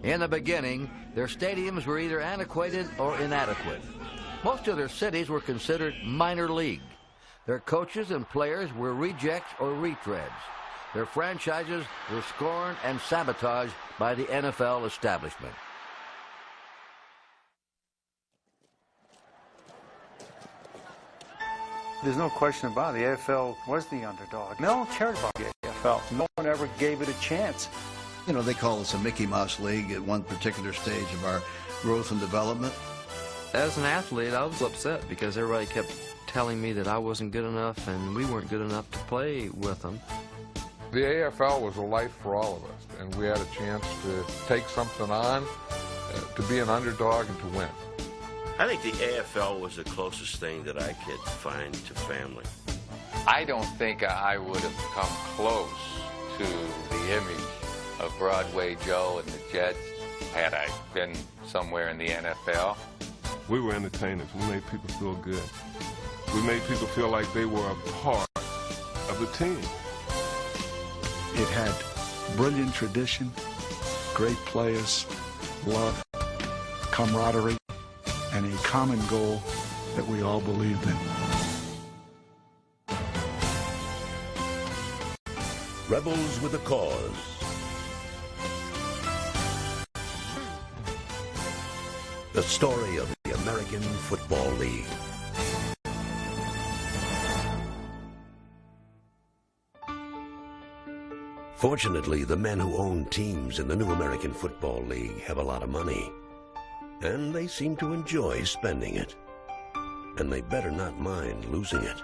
In the beginning, their stadiums were either antiquated or inadequate. Most of their cities were considered minor league. Their coaches and players were rejects or retreads. Their franchises were scorned and sabotaged by the NFL establishment. There's no question about it. The AFL was the underdog. No one cared about the AFL. No one ever gave it a chance. You know, they call us a Mickey Mouse League at one particular stage of our growth and development. As an athlete, I was upset because everybody kept telling me that I wasn't good enough and we weren't good enough to play with them. The AFL was a life for all of us, and we had a chance to take something on, to be an underdog and to win. I think the AFL was the closest thing that I could find to family. I don't think I would have come close to the image of Broadway Joe and the Jets had I been somewhere in the NFL. We were entertainers. We made people feel good. We made people feel like they were a part of the team. It had brilliant tradition, great players, love, camaraderie, and a common goal that we all believed in. Rebels with a cause. The story of the American Football League. Fortunately, the men who own teams in the new American Football League have a lot of money. And they seem to enjoy spending it. And they better not mind losing it.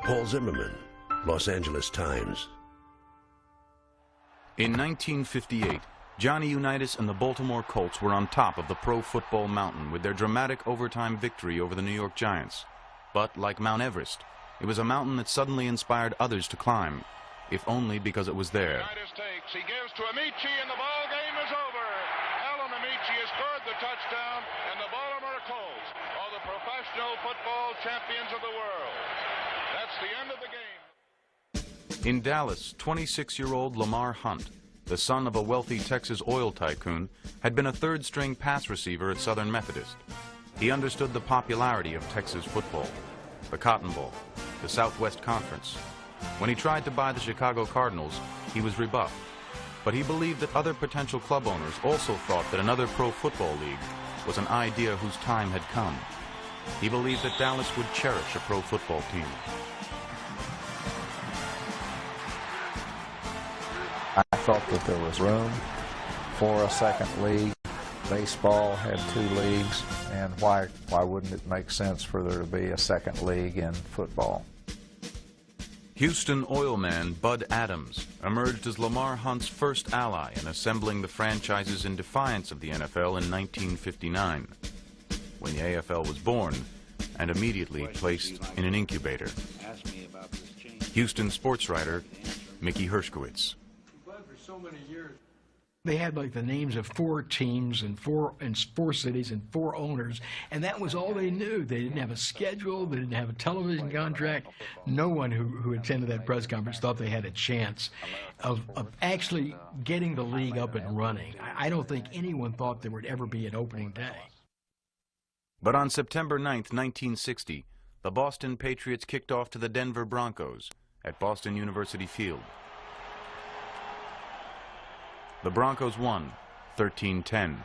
Paul Zimmerman, Los Angeles Times. In 1958, Johnny Unitas and the Baltimore Colts were on top of the pro football mountain with their dramatic overtime victory over the New York Giants. But like Mount Everest, it was a mountain that suddenly inspired others to climb, if only because it was there. Unitas takes, he gives to Amici, and the ball game is over. Alan Amici has scored the touchdown, and the Baltimore Colts are the professional football champions of the world. That's the end of the game. In Dallas, 26-year-old Lamar Hunt, the son of a wealthy Texas oil tycoon, had been a third-string pass receiver at Southern Methodist. He understood the popularity of Texas football, the Cotton Bowl, the Southwest Conference. When he tried to buy the Chicago Cardinals, he was rebuffed. But he believed that other potential club owners also thought that another pro football league was an idea whose time had come. He believed that Dallas would cherish a pro football team. I thought that there was room for a second league. Baseball had 2 leagues, and why wouldn't it make sense for there to be a second league in football? Houston oil man Bud Adams emerged as Lamar Hunt's first ally in assembling the franchises in defiance of the NFL in 1959, when the AFL was born and immediately placed in an incubator. Houston sports writer Mickey Hershkowitz. They had like the names of 4 teams and four cities and 4 owners, and that was all they knew. They didn't have a schedule. They didn't have a television contract. No one who attended that press conference thought they had a chance of actually getting the league up and running. I don't think anyone thought there would ever be an opening day. But on September 9th, 1960, the Boston Patriots kicked off to the Denver Broncos at Boston University Field. The Broncos won 13-10.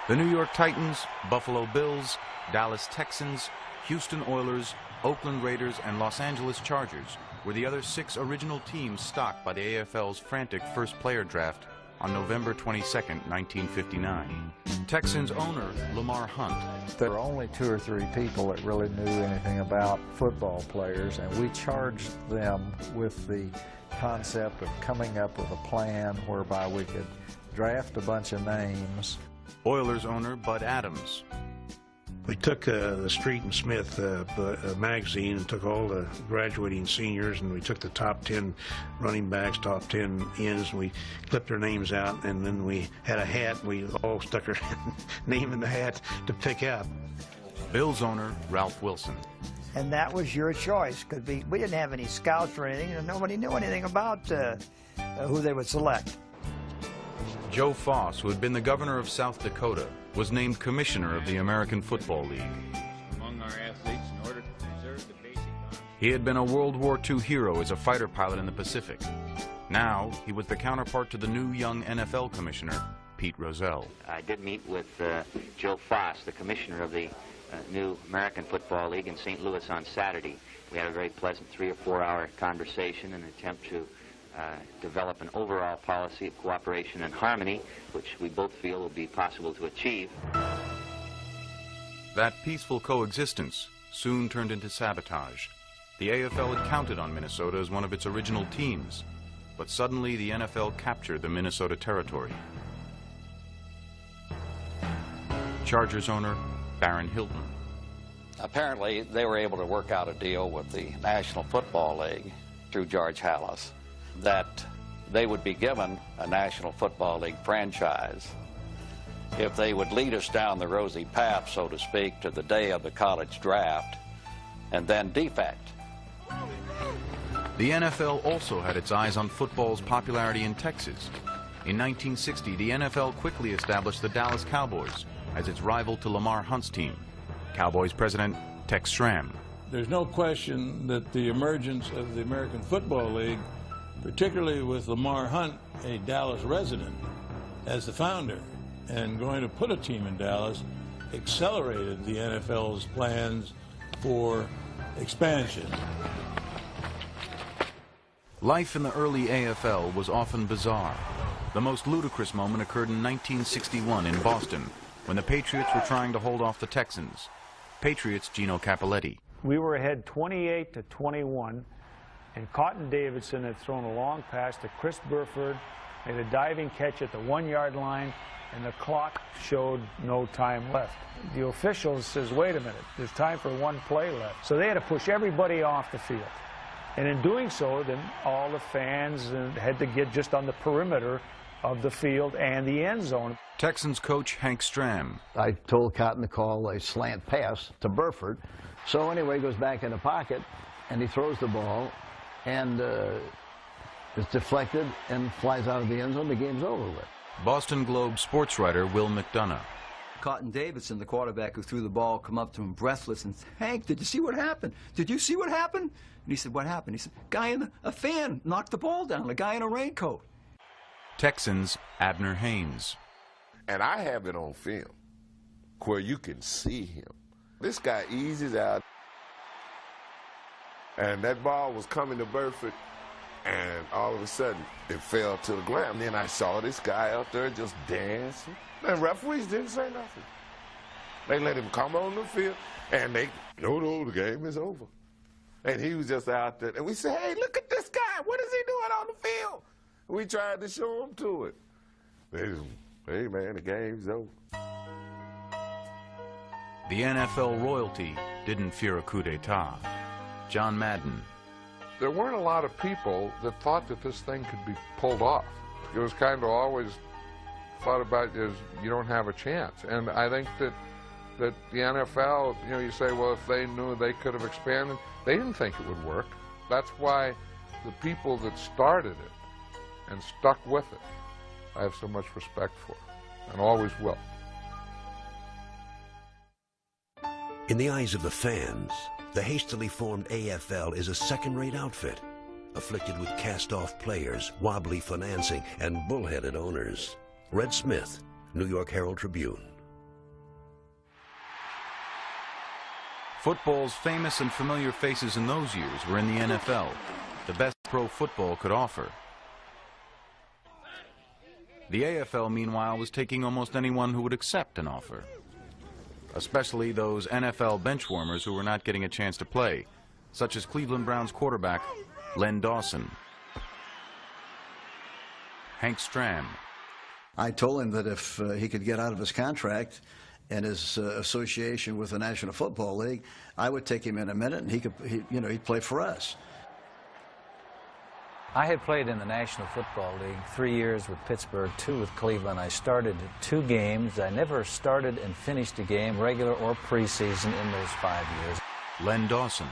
The New York Titans, Buffalo Bills, Dallas Texans, Houston Oilers, Oakland Raiders, and Los Angeles Chargers were the other 6 original teams stocked by the AFL's frantic first player draft on November 22, 1959. Texans owner Lamar Hunt. There were only 2 or 3 people that really knew anything about football players, and we charged them with the concept of coming up with a plan whereby we could draft a bunch of names. Oilers owner Bud Adams. We took the Street and Smith magazine and took all the graduating seniors, and we took the top 10 running backs, top 10 ends, and we clipped their names out, and then we had a hat. We all stuck our name in the hat to pick out. Bills owner Ralph Wilson. And that was your choice. We didn't have any scouts or anything, and nobody knew anything about who they would select. Joe Foss, who had been the governor of South Dakota, was named commissioner of the American Football League. Among our athletes, in order to preserve the basic... He had been a World War II hero as a fighter pilot in the Pacific. Now, he was the counterpart to the new young NFL commissioner, Pete Rozelle. I did meet with Joe Foss, the commissioner of the new American Football League in St. Louis on Saturday. We had a very pleasant 3 or 4 hour conversation in an attempt to develop an overall policy of cooperation and harmony, which we both feel will be possible to achieve. That peaceful coexistence soon turned into sabotage. The AFL had counted on Minnesota as one of its original teams, but suddenly the NFL captured the Minnesota territory. Chargers owner Baron Hilton. Apparently, they were able to work out a deal with the National Football League through George Halas that they would be given a National Football League franchise if they would lead us down the rosy path, so to speak, to the day of the college draft and then defect. The NFL also had its eyes on football's popularity in Texas. In 1960, the NFL quickly established the Dallas Cowboys as its rival to Lamar Hunt's team. Cowboys president Tex Schramm. There's no question that the emergence of the American Football League, particularly with Lamar Hunt, a Dallas resident, as the founder, and going to put a team in Dallas, accelerated the NFL's plans for expansion. Life in the early AFL was often bizarre. The most ludicrous moment occurred in 1961 in Boston, when the Patriots were trying to hold off the Texans. Patriots Gino Cappelletti. We were ahead 28-21, and Cotton Davidson had thrown a long pass to Chris Burford, made a diving catch at the 1 yard line, and the clock showed no time left. The officials says, wait a minute, there's time for 1 play left. So they had to push everybody off the field. And in doing so, then all the fans had to get just on the perimeter of the field and the end zone. Texans coach Hank Stram. I told Cotton to call a slant pass to Burford. So anyway, he goes back in the pocket, and he throws the ball, and it's deflected and flies out of the end zone. The game's over with. Boston Globe sports writer Will McDonough. Cotton Davidson, the quarterback who threw the ball, come up to him breathless and said, Hank, did you see what happened? Did you see what happened? And he said, what happened? He said, a fan knocked the ball down, a guy in a raincoat. Texans Abner Haynes. And I have it on film where you can see him. This guy eases out, and that ball was coming to Burford, and all of a sudden it fell to the ground. Then I saw this guy out there just dancing. And referees didn't say nothing. They let him come on the field, and they, no, the game is over. And he was just out there. And we said, hey, look at this guy. What is he doing on the field? We tried to show him to it. They just, hey, man, the game's over. The NFL royalty didn't fear a coup d'etat. John Madden. There weren't a lot of people that thought that this thing could be pulled off. It was kind of always thought about as you don't have a chance. And I think that the NFL, you know, you say, well, if they knew they could have expanded, they didn't think it would work. That's why the people that started it and stuck with it, I have so much respect for, and always will. In the eyes of the fans, the hastily formed AFL is a second-rate outfit, afflicted with cast-off players, wobbly financing, and bullheaded owners. Red Smith, New York Herald Tribune. Football's famous and familiar faces in those years were in the NFL, the best pro football could offer. The AFL, meanwhile, was taking almost anyone who would accept an offer, especially those NFL benchwarmers who were not getting a chance to play, such as Cleveland Browns quarterback Len Dawson. Hank Stram. I told him that if he could get out of his contract and his association with the National Football League, I would take him in a minute, and he'd play for us. I had played in the National Football League 3 years with Pittsburgh, 2 with Cleveland. I started 2 games. I never started and finished a game, regular or preseason, in those 5 years. Len Dawson.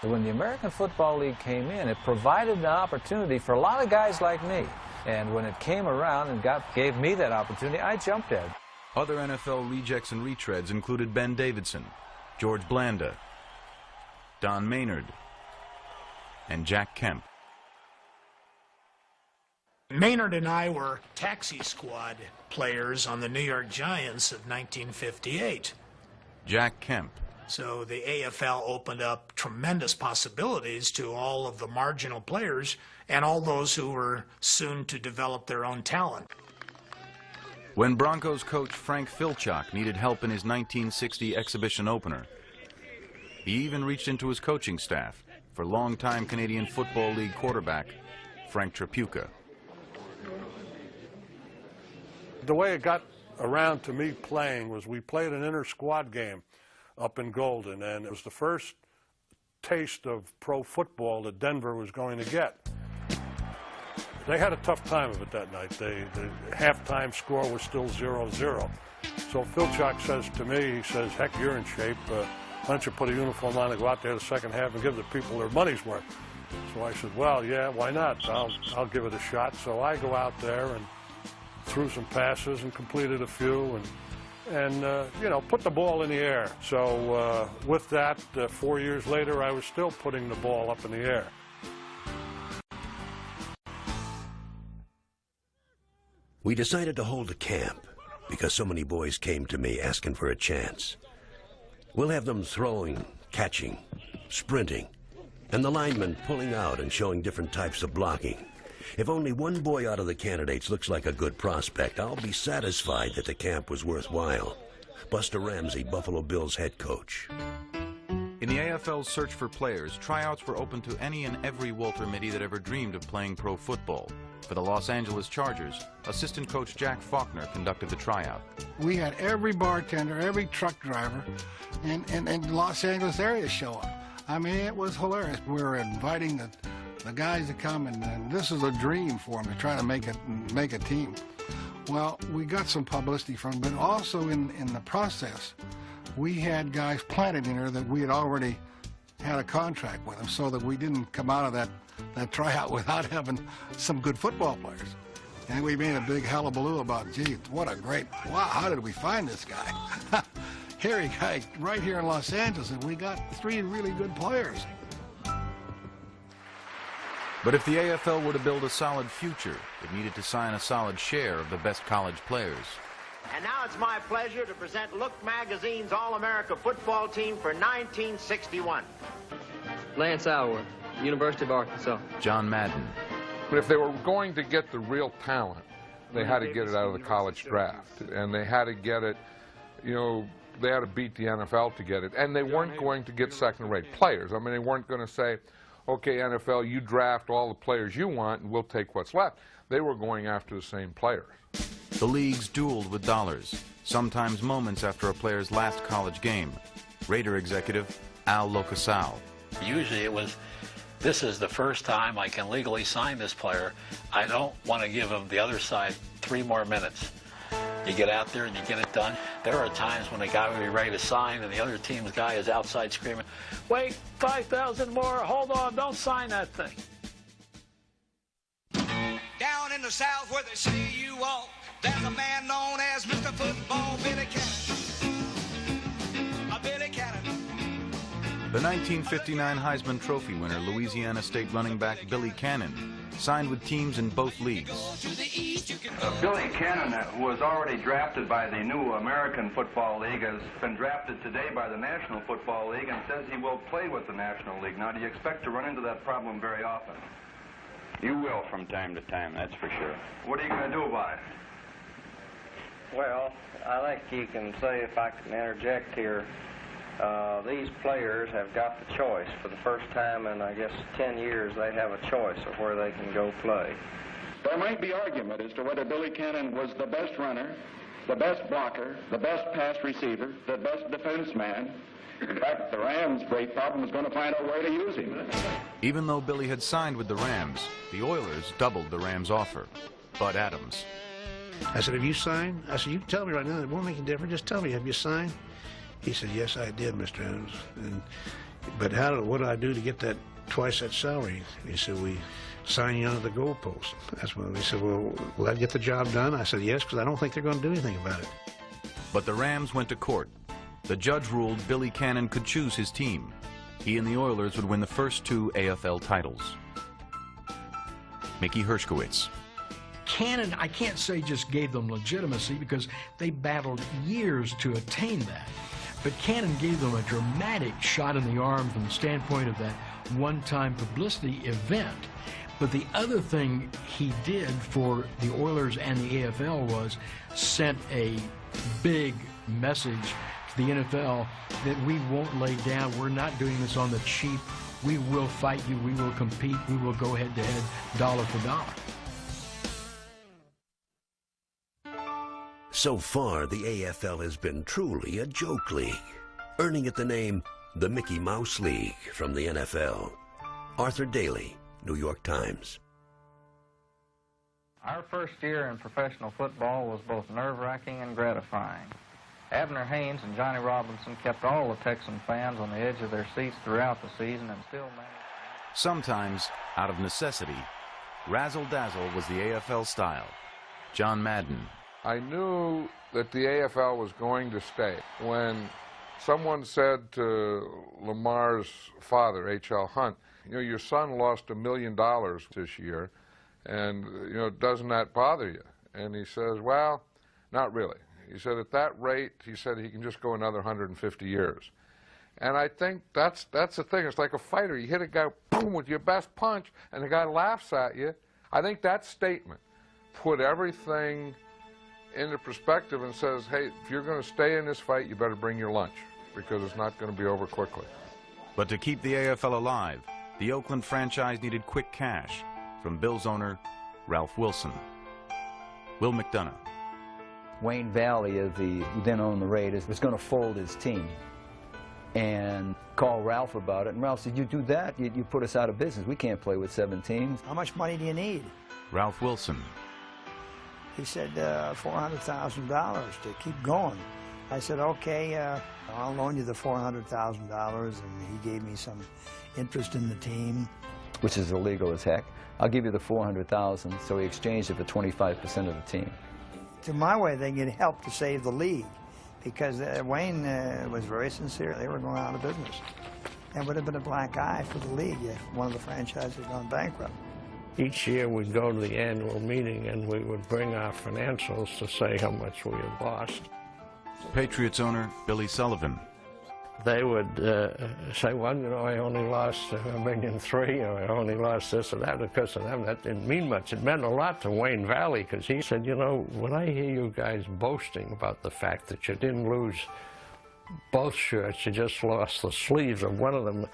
When the American Football League came in, it provided an opportunity for a lot of guys like me And when it came around and gave me that opportunity, I jumped at it. Other NFL rejects and retreads included Ben Davidson, George Blanda, Don Maynard, and Jack Kemp. Maynard and I were taxi squad players on the New York Giants of 1958. Jack Kemp. So the AFL opened up tremendous possibilities to all of the marginal players and all those who were soon to develop their own talent. When Broncos coach Frank Filchak needed help in his 1960 exhibition opener, he even reached into his coaching staff for longtime Canadian Football League quarterback Frank Tripucka. The way it got around to me playing was we played an inter-squad game up in Golden, and it was the first taste of pro football that Denver was going to get. They had a tough time of it that night. The halftime score was still 0-0. So Filchak says to me, he says, heck, you're in shape. Why don't you put a uniform on and go out there the second half and give the people their money's worth? So I said, well, yeah, why not? I'll give it a shot. So I go out there and threw some passes and completed a few and you know, put the ball in the air. So with that, 4 years later, I was still putting the ball up in the air. We decided to hold a camp because so many boys came to me asking for a chance. We'll have them throwing, catching, sprinting, and the linemen pulling out and showing different types of blocking. If only one boy out of the candidates looks like a good prospect, I'll be satisfied that the camp was worthwhile. Buster Ramsey, Buffalo Bills head coach. In the AFL's search for players, tryouts were open to any and every Walter Mitty that ever dreamed of playing pro football. For the Los Angeles Chargers, assistant coach Jack Faulkner conducted the tryout. We had every bartender, every truck driver in Los Angeles area show up. I mean, it was hilarious. We were inviting the guys to come, and this is a dream for them to try to make a team. Well, we got some publicity from it, but also in the process, we had guys planted in there that we had already had a contract with them, so that we didn't come out of that tryout without having some good football players. And we made a big hullabaloo about, gee, what a great, wow, how did we find this guy? Here he guy right here in Los Angeles, and we got 3 really good players. But if the AFL were to build a solid future, it needed to sign a solid share of the best college players. And now it's my pleasure to present Look Magazine's All-America football team for 1961. Lance Alworth, University of Arkansas. John Madden. But if they were going to get the real talent, they had to get it out of the college draft. And they had to get it, you know, they had to beat the NFL to get it. And they weren't going to get second-rate players. I mean, they weren't going to say, okay, NFL, you draft all the players you want and we'll take what's left. They were going after the same players. The leagues dueled with dollars, sometimes moments after a player's last college game. Raider executive Al Locasal. Usually it was, this is the first time I can legally sign this player. I don't want to give him the other side 3 more minutes. You get out there and you get it done. There are times when a guy will be ready to sign and the other team's guy is outside screaming, wait, 5,000 more, hold on, don't sign that thing. Down in the South where they say you walk, there's a man known as Mr. Football, Billy Cannon. Billy Cannon. The 1959 Heisman Trophy winner, Louisiana State running back Billy Cannon, signed with teams in both leagues. Billy Cannon, who was already drafted by the new American Football League, has been drafted today by the National Football League and says he will play with the National League. Now, do you expect to run into that problem very often? You will from time to time, that's for sure. What are you going to do about it? Well, I think you can say, if I can interject here, these players have got the choice. For the first time in, I guess, 10 years, they have a choice of where they can go play. There might be argument as to whether Billy Cannon was the best runner, the best blocker, the best pass receiver, the best defense man. In fact, the Rams' great problem is going to find a way to use him. Even though Billy had signed with the Rams, the Oilers doubled the Rams' offer. Bud Adams. I said, have you signed? I said, you can tell me right now. It won't make any difference. Just tell me, have you signed? He said, yes, I did, Mr. Adams. But what do I do to get that twice that salary? He said, we signing under the goalpost. That's when they said, well, will that get the job done? I said, yes, because I don't think they're going to do anything about it. But the Rams went to court. The judge ruled Billy Cannon could choose his team. He and the Oilers would win the first 2 AFL titles. Mickey Hershkowitz. Cannon, I can't say just gave them legitimacy because they battled years to attain that. But Cannon gave them a dramatic shot in the arm from the standpoint of that one-time publicity event. But the other thing he did for the Oilers and the AFL was sent a big message to the NFL that we won't lay down. We're not doing this on the cheap. We will fight you. We will compete. We will go head-to-head, dollar for dollar. So far, the AFL has been truly a joke league, earning it the name the Mickey Mouse League from the NFL. Arthur Daly, New York Times. Our first year in professional football was both nerve-wracking and gratifying. Abner Haynes and Johnny Robinson kept all the Texan fans on the edge of their seats throughout the season and still managed. Sometimes, out of necessity, razzle-dazzle was the AFL style. John Madden. I knew that the AFL was going to stay. When someone said to Lamar's father, H.L. Hunt, you know, your son lost $1 million this year, and, you know, doesn't that bother you? And he says, well, not really. He said, at that rate, he said he can just go another 150 years. And I think that's the thing. It's like a fighter. You hit a guy, boom, with your best punch, and the guy laughs at you. I think that statement put everything into perspective and says, hey, if you're going to stay in this fight, you better bring your lunch, because it's not going to be over quickly. But to keep the AFL alive, the Oakland franchise needed quick cash from Bills owner Ralph Wilson. Will McDonough. Wayne Valley, who then owned the Raiders, was going to fold his team and call Ralph about it. And Ralph said, you do that, you put us out of business. We can't play with 7 teams. How much money do you need? Ralph Wilson. He said $400,000 to keep going. I said, okay, I'll loan you the $400,000, and he gave me some interest in the team. Which is illegal as heck. I'll give you the $400,000, so he exchanged it for 25% of the team. To my way, they get help to save the league, because Wayne was very sincere. They were going out of business. And would have been a black eye for the league if one of the franchises had gone bankrupt. Each year we'd go to the annual meeting and we would bring our financials to say how much we had lost. Patriots owner Billy Sullivan. They would say, well, you know, I only lost $1.3 million, or I only lost this or that because of them. That didn't mean much. It meant a lot to Wayne Valley, because he said, you know, when I hear you guys boasting about the fact that you didn't lose both shirts, you just lost the sleeves of one of them,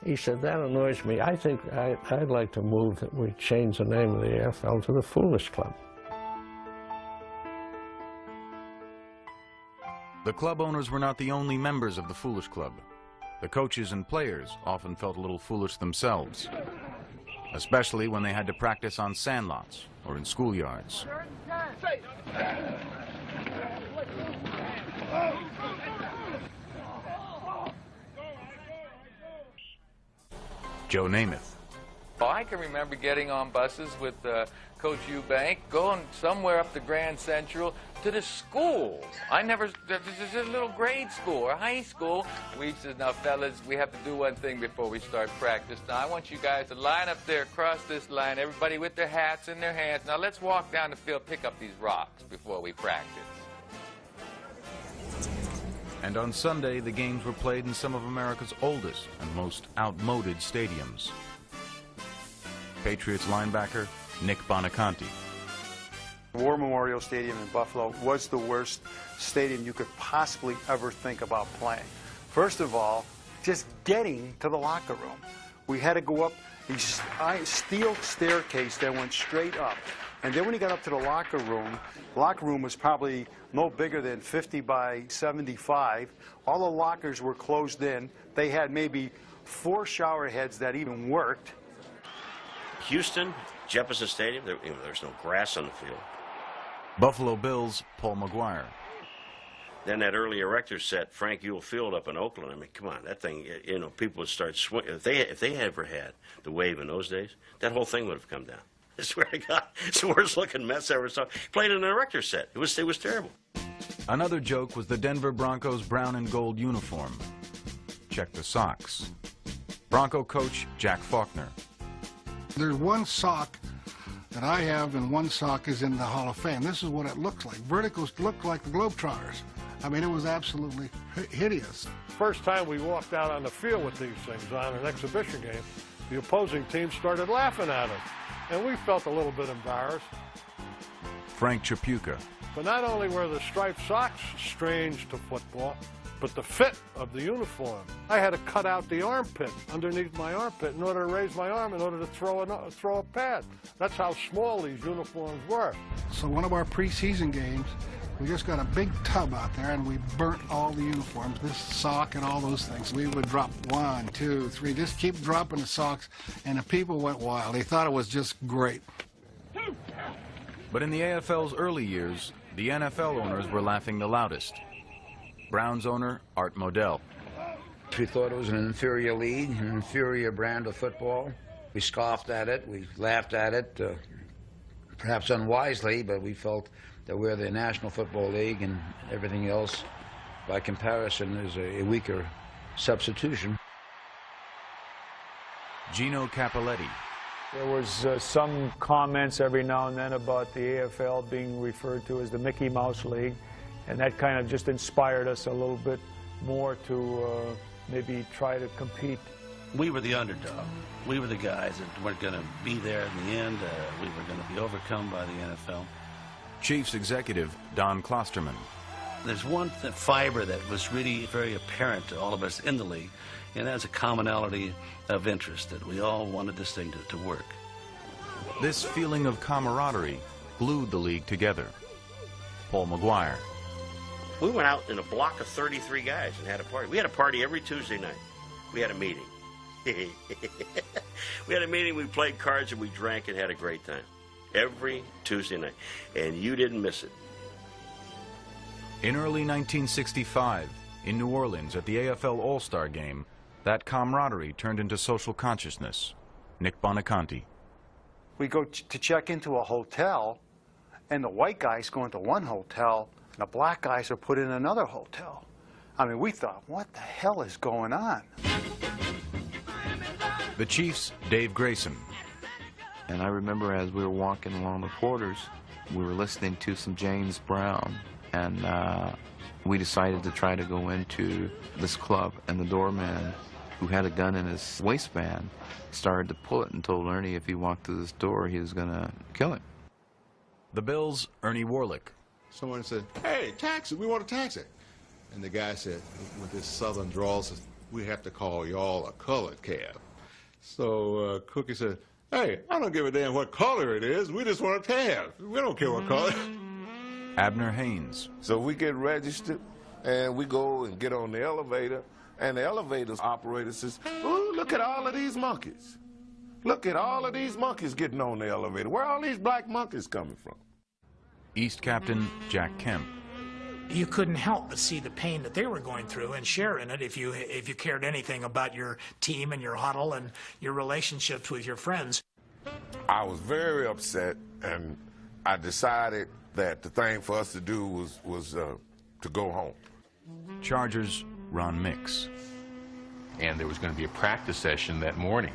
he said, that annoys me. I think I'd like to move that we change the name of the AFL to the Foolish Club. The club owners were not the only members of the Foolish Club. The coaches and players often felt a little foolish themselves, especially when they had to practice on sandlots or in schoolyards. Joe Namath. Well, I can remember getting on buses with Coach Eubank, going somewhere up to Grand Central to the schools. This is a little grade school or high school. We said, now, fellas, we have to do one thing before we start practice. Now, I want you guys to line up there across this line, everybody with their hats in their hands. Now, let's walk down the field, pick up these rocks before we practice. And on Sunday, the games were played in some of America's oldest and most outmoded stadiums. Patriots linebacker Nick Bonaconti. War Memorial Stadium in Buffalo was the worst stadium you could possibly ever think about playing. First of all, just getting to the locker room. We had to go up these steel staircase that went straight up. And then when you got up to the locker room was probably no bigger than 50 by 75. All the lockers were closed in. They had maybe 4 shower heads that even worked. Houston, Jefferson Stadium, there's no grass on the field. Buffalo Bills, Paul McGuire. Then that early erector set, Frank Ewell Field up in Oakland. I mean, come on, that thing, you know, people would start swinging. If they ever had the wave in those days, that whole thing would have come down. I swear to God, it's the worst looking mess I ever saw. Played in an erector set. It was terrible. Another joke was the Denver Broncos' brown and gold uniform. Check the socks. Bronco coach Jack Faulkner. There's one sock that I have, and one sock is in the Hall of Fame. This is what it looks like. Verticals look like the Globetrotters. I mean, it was absolutely hideous. First time we walked out on the field with these things on an exhibition game, the opposing team started laughing at us, and we felt a little bit embarrassed. Frank Chapuka. But not only were the striped socks strange to football, but the fit of the uniform. I had to cut out the armpit underneath my armpit in order to raise my arm in order to throw a pad. That's how small these uniforms were. So one of our preseason games, we just got a big tub out there and we burnt all the uniforms, this sock and all those things. We would drop 1, 2, 3, just keep dropping the socks, and the people went wild. They thought it was just great. But in the AFL's early years, the NFL owners were laughing the loudest. Browns owner Art Modell. We thought it was an inferior league, an inferior brand of football. We scoffed at it, we laughed at it, perhaps unwisely, but we felt that we're the National Football League and everything else, by comparison, is a weaker substitution. Gino Cappelletti. There was some comments every now and then about the AFL being referred to as the Mickey Mouse League, and that kind of just inspired us a little bit more to maybe try to compete. We were the underdog. We were the guys that weren't going to be there in the end. We were going to be overcome by the NFL. Chiefs executive Don Klosterman. There's one fiber that was really very apparent to all of us in the league, and that's a commonality of interest, that we all wanted this thing to work. This feeling of camaraderie glued the league together. Paul McGuire. We went out in a block of 33 guys and had a party. We had a party every Tuesday night. We had a meeting. We had a meeting, we played cards, and we drank and had a great time. Every Tuesday night. And you didn't miss it. In early 1965, in New Orleans at the AFL All-Star Game, that camaraderie turned into social consciousness. Nick Bonaconti. We go to check into a hotel, and the white guys go into one hotel, and the black guys are put in another hotel. I mean, we thought, what the hell is going on? The Chiefs' Dave Grayson. And I remember as we were walking along the quarters, we were listening to some James Brown, and we decided to try to go into this club, and the doorman, who had a gun in his waistband, started to pull it and told Ernie if he walked through this door, he was going to kill him. The Bills' Ernie Warlick. Someone said, "Hey, taxi, we want a taxi." And the guy said, with his southern drawl, says, "We have to call y'all a colored cab." So Cookie said, "Hey, I don't give a damn what color it is. We just want a cab. We don't care what color." Abner Haynes. So we get registered, and we go and get on the elevator, and the elevator operator says, "Ooh, look at all of these monkeys. Look at all of these monkeys getting on the elevator. Where are all these black monkeys coming from?" East Captain Jack Kemp. You couldn't help but see the pain that they were going through and share in it if you cared anything about your team and your huddle and your relationships with your friends. I was very upset, and I decided that the thing for us to do was to go home. Chargers' Ron Mix. And there was going to be a practice session that morning.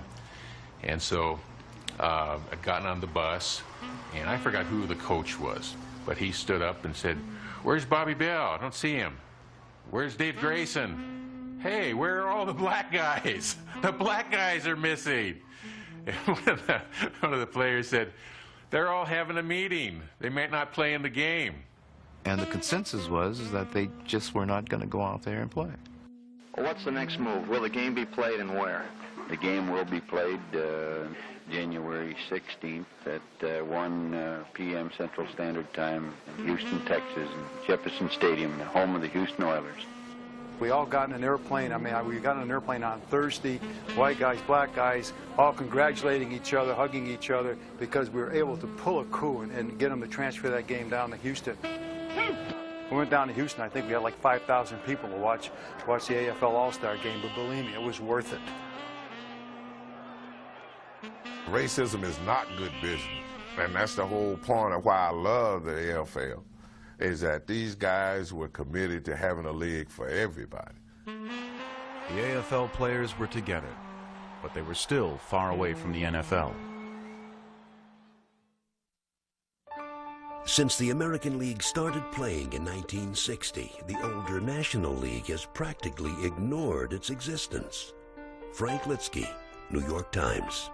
And so I'd gotten on the bus, and I forgot who the coach was, but he stood up and said, "Where's Bobby Bell? I don't see him. Where's Dave Grayson? Hey, where are all the black guys? The black guys are missing." And one of the players said, "They're all having a meeting. They may not play in the game." And the consensus was that they just were not going to go out there and play. Well, what's the next move? Will the game be played and where? The game will be played January 16th at 1 p.m. Central Standard Time in Houston, Texas, in Jefferson Stadium, the home of the Houston Oilers. We all got in an airplane. I mean, we got in an airplane on Thursday, white guys, black guys, all congratulating each other, hugging each other, because we were able to pull a coup and get them to transfer that game down to Houston. We went down to Houston. I think we had like 5,000 people to watch the AFL All-Star game, but believe me, it was worth it. Racism is not good business, and that's the whole point of why I love the AFL, is that these guys were committed to having a league for everybody. The AFL players were together, but they were still far away from the NFL. Since the American League started playing in 1960, the older National League has practically ignored its existence. Frank Litsky, New York Times.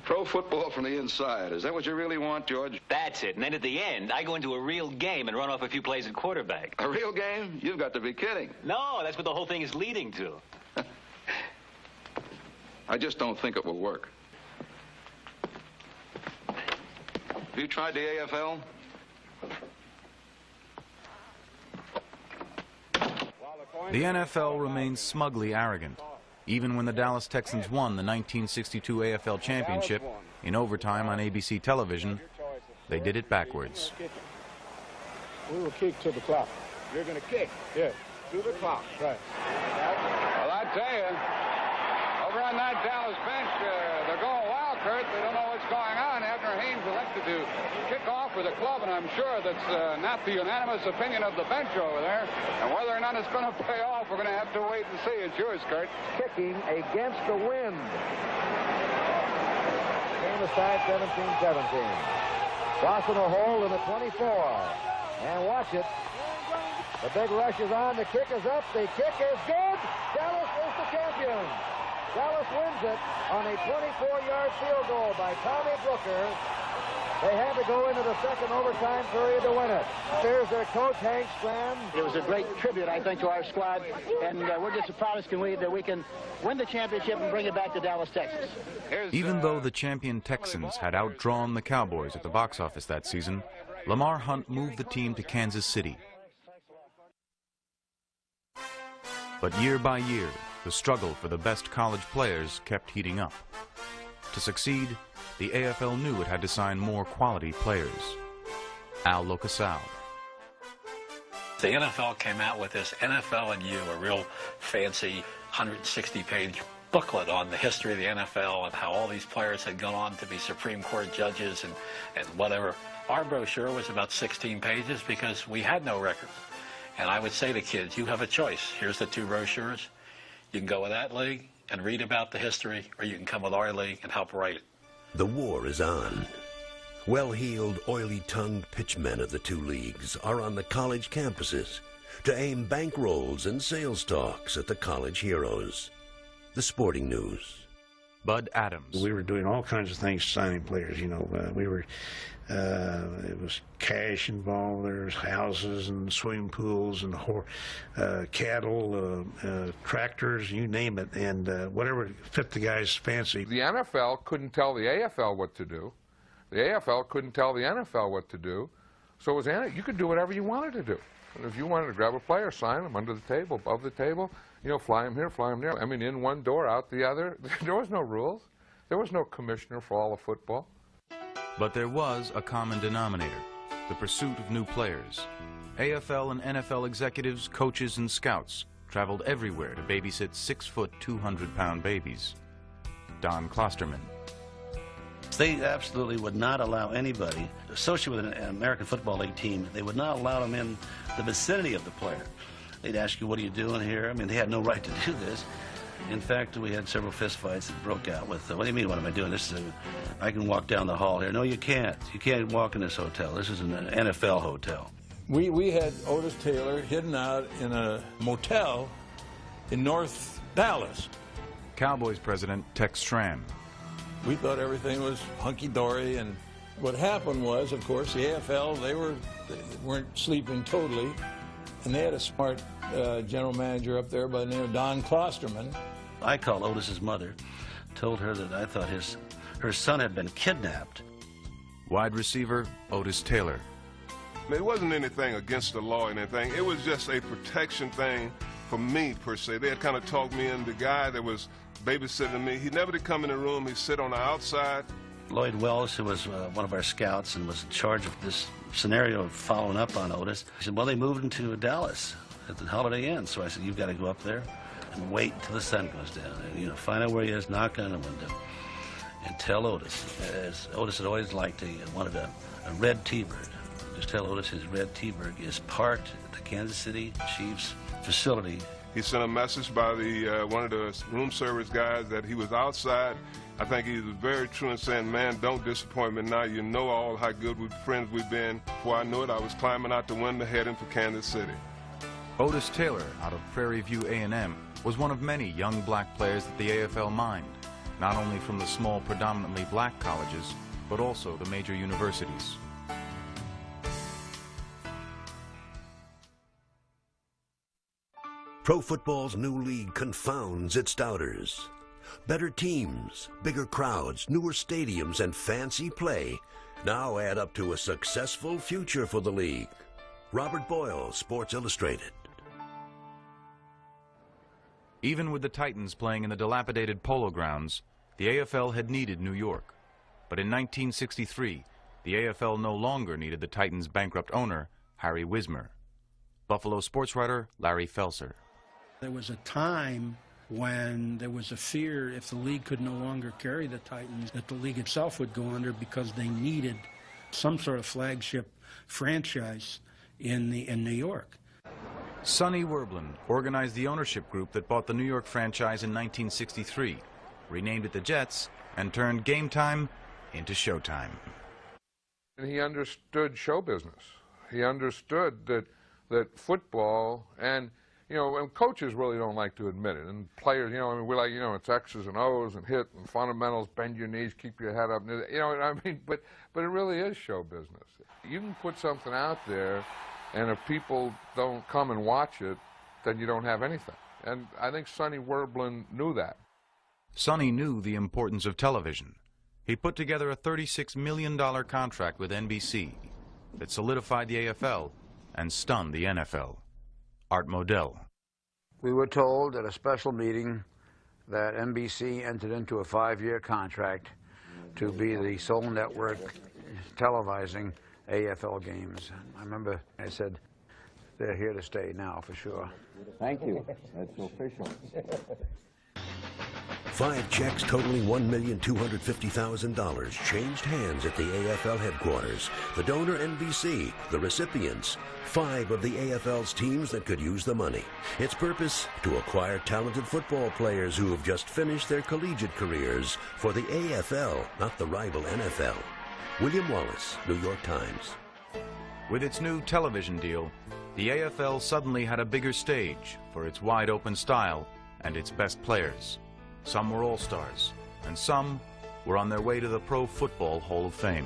Pro football from the inside. Is that what you really want, George? That's it. And then at the end, I go into a real game and run off a few plays at quarterback. A real game? You've got to be kidding. No, that's what the whole thing is leading to. I just don't think it will work. Have you tried the AFL? The NFL remains smugly arrogant. Even when the Dallas Texans won the 1962 AFL championship in overtime on ABC television, they did it backwards. We will kick to the clock. You're going to kick? Yeah, to the clock. Right. Well, I tell you, over on that Dallas bench, they're going wild, Kurt. They don't know what's going on. Abner Haynes elected to kick off with a club, and I'm sure that's not the unanimous opinion of the bench over there. And whether or not it's going to pay off, we're going to have to wait and see. It's yours, Kurt. Kicking against the wind. Game aside, 17-17. Crossing a hole in the 24. And watch it. The big rush is on. The kick is up. The kick is good. Dallas is the champion. Dallas wins it on a 24-yard field goal by Tommy Brooker. They had to go into the second overtime period to win it. Here's their coach, Hank Strand. It was a great tribute, I think, to our squad, and we're just as proud as that we can win the championship and bring it back to Dallas, Texas. Even though the champion Texans had outdrawn the Cowboys at the box office that season, Lamar Hunt moved the team to Kansas City. But year by year, the struggle for the best college players kept heating up. To succeed, the AFL knew it had to sign more quality players. Al Locasal. The NFL came out with this NFL and You, a real fancy 160-page booklet on the history of the NFL and how all these players had gone on to be Supreme Court judges and whatever. Our brochure was about 16 pages because we had no records. And I would say to kids, you have a choice. Here's the two brochures. You can go with that league and read about the history, or you can come with our league and help write it. The war is on. Well-heeled, oily-tongued pitchmen of the two leagues are on the college campuses to aim bankrolls and sales talks at the college heroes. The Sporting News. Bud Adams. We were doing all kinds of things, signing players, you know. It was cash involved. There's houses and swimming pools and cattle, tractors, you name it, and whatever fit the guy's fancy. The NFL couldn't tell the AFL what to do. The AFL couldn't tell the NFL what to do. So it was, you could do whatever you wanted to do. And if you wanted to grab a player, sign him under the table, above the table, you know, fly him here, fly him there. I mean, in one door, out the other. There was no rules. There was no commissioner for all of football. But there was a common denominator, the pursuit of new players. AFL and NFL executives, coaches, and scouts traveled everywhere to babysit 6-foot, 200-pound babies. Don Klosterman. They absolutely would not allow anybody associated with an American Football League team. They would not allow them in the vicinity of the player. They'd ask you, what are you doing here? I mean, they had no right to do this. In fact, we had several fistfights that broke out with, what do you mean, what am I doing? This is I can walk down the hall here. No, you can't. You can't walk in this hotel. This is an NFL hotel. We had Otis Taylor hidden out in a motel in North Dallas. Cowboys president Tex Schramm. We thought everything was hunky-dory, and what happened was, of course, the AFL, they weren't sleeping totally, and they had a smart general manager up there by the name of Don Klosterman. I called Otis's mother, told her that I thought her son had been kidnapped. Wide receiver Otis Taylor. It wasn't anything against the law or anything. It was just a protection thing for me, per se. They had kind of talked me in. The guy that was babysitting me, he never did come in the room. He'd sit on the outside Lloyd Wells, who was one of our scouts and was in charge of this scenario of following up on Otis, he said, well, they moved him to Dallas at the Holiday Inn. So I said, you've got to go up there and wait until the sun goes down. And, find out where he is, knock on the window, and tell Otis, as Otis had always liked, he wanted a red T-Bird. Just tell Otis his red T-Bird is parked at the Kansas City Chiefs facility. He sent a message by the one of the room service guys that he was outside. I think he was very true in saying, man, don't disappoint me now. You know all how good friends we've been. Before I knew it, I was climbing out the window heading for Kansas City. Otis Taylor, out of Prairie View A&M, was one of many young black players that the AFL mined, not only from the small, predominantly black colleges, but also the major universities. Pro football's new league confounds its doubters. Better teams, bigger crowds, newer stadiums, and fancy play now add up to a successful future for the league. Robert Boyle, Sports Illustrated. Even with the Titans playing in the dilapidated Polo Grounds, the AFL had needed New York. But in 1963, the AFL no longer needed the Titans' bankrupt owner, Harry Wismer. Buffalo sports writer Larry Felser. There was a time when there was a fear if the league could no longer carry the Titans, that the league itself would go under because they needed some sort of flagship franchise in New York. Sonny Werblin organized the ownership group that bought the New York franchise in 1963, renamed it the Jets, and turned game time into showtime. And he understood show business. He understood that football, and and coaches really don't like to admit it, and players, we're like, it's X's and O's and hit and fundamentals, bend your knees, keep your head up, but it really is show business. You can put something out there, and if people don't come and watch it, then you don't have anything. And I think Sonny Werblin knew that. Sonny knew the importance of television. He put together a $36 million contract with NBC that solidified the AFL and stunned the NFL. Art Modell. We were told at a special meeting that NBC entered into a 5-year contract to be the sole network televising AFL games. I remember I said, they're here to stay now for sure. Thank you. That's official. 5 checks totaling $1,250,000 changed hands at the AFL headquarters. The donor, NBC. The recipients, 5 of the AFL's teams that could use the money. Its purpose, to acquire talented football players who have just finished their collegiate careers for the AFL, not the rival NFL. William Wallace, New York Times. With its new television deal, the AFL suddenly had a bigger stage for its wide-open style and its best players. Some were all-stars, and some were on their way to the Pro Football Hall of Fame.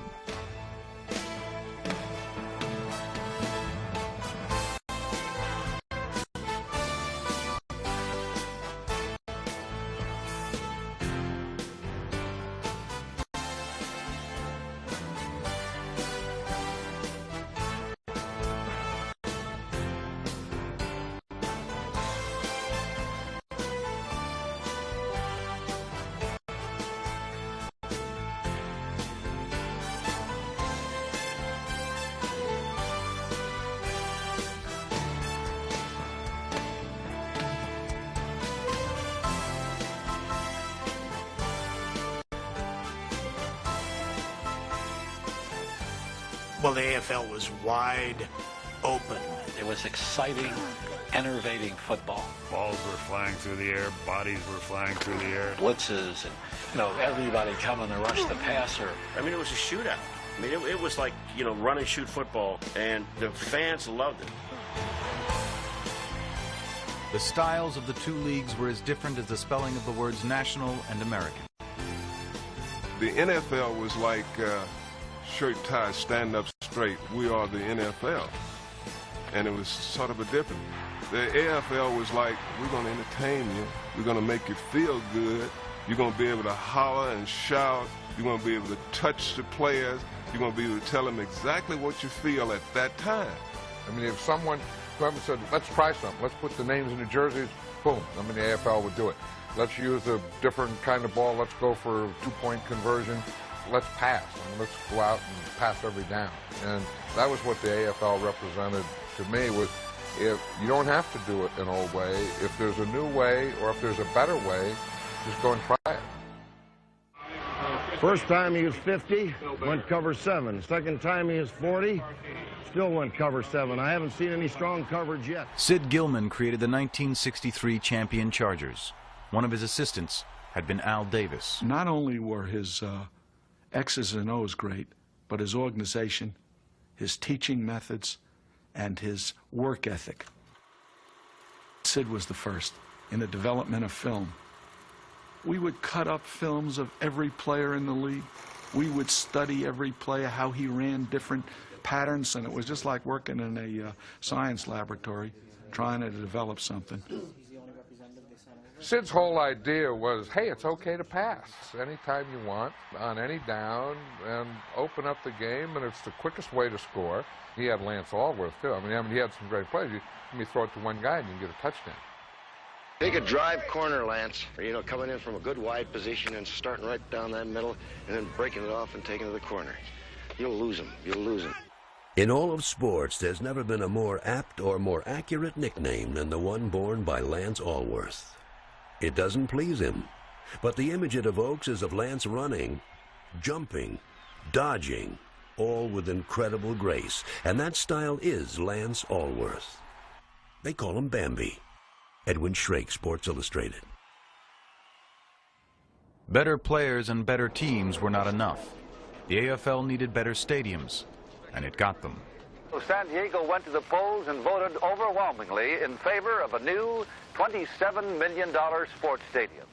Well, the AFL was wide open. It was exciting, enervating football. Balls were flying through the air, bodies were flying through the air. Blitzes, and everybody coming to rush the passer. I mean, it was a shootout. I mean, it was like, run and shoot football, and the fans loved it. The styles of the two leagues were as different as the spelling of the words national and American. The NFL was like shirt tie, stand up straight. We are the NFL. And it was sort of a different. The AFL was like, we're going to entertain you. We're going to make you feel good. You're going to be able to holler and shout. You're going to be able to touch the players. You're going to be able to tell them exactly what you feel at that time. I mean, if whoever said, let's try something, let's put the names in the jerseys, boom, the AFL would do it. Let's use a different kind of ball, let's go for a 2-point conversion. let's pass. I mean, let's go out and pass every down. And that was what the AFL represented to me. Was if you don't have to do it an old way, if there's a new way or if there's a better way, just go and try it. First time he was 50, went cover 7. Second time he was 40, still went cover 7. I haven't seen any strong coverage yet. Sid Gilman created the 1963 champion Chargers. One of his assistants had been Al Davis. Not only were his X's and O's great, but his organization, his teaching methods, and his work ethic. Sid was the first in the development of film. We would cut up films of every player in the league. We would study every player, how he ran different patterns, and it was just like working in a science laboratory, trying to develop something. Sid's whole idea was, hey, it's okay to pass anytime you want, on any down, and open up the game, and it's the quickest way to score. He had Lance Allworth, too. I mean, he had some great plays. You throw it to one guy and you can get a touchdown. Take a drive corner, Lance, or, coming in from a good wide position and starting right down that middle and then breaking it off and taking it to the corner. You'll lose him. You'll lose him. In all of sports, there's never been a more apt or more accurate nickname than the one borne by Lance Allworth. It doesn't please him, but the image it evokes is of Lance running, jumping, dodging, all with incredible grace, and that style is Lance Allworth. They call him Bambi. Edwin Shrake, Sports Illustrated. Better players and better teams were not enough. The AFL needed better stadiums, and it got them. San Diego went to the polls and voted overwhelmingly in favor of a new $27 million sports stadium.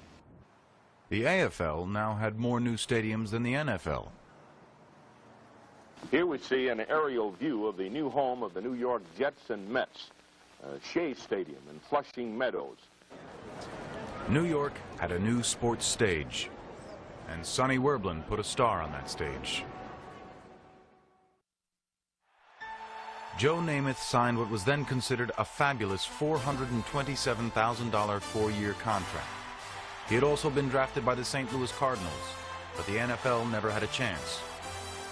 The AFL now had more new stadiums than the NFL. Here we see an aerial view of the new home of the New York Jets and Mets, Shea Stadium in Flushing Meadows. New York had a new sports stage, and Sonny Werblin put a star on that stage. Joe Namath signed what was then considered a fabulous $427,000 four-year contract. He had also been drafted by the St. Louis Cardinals, but the NFL never had a chance.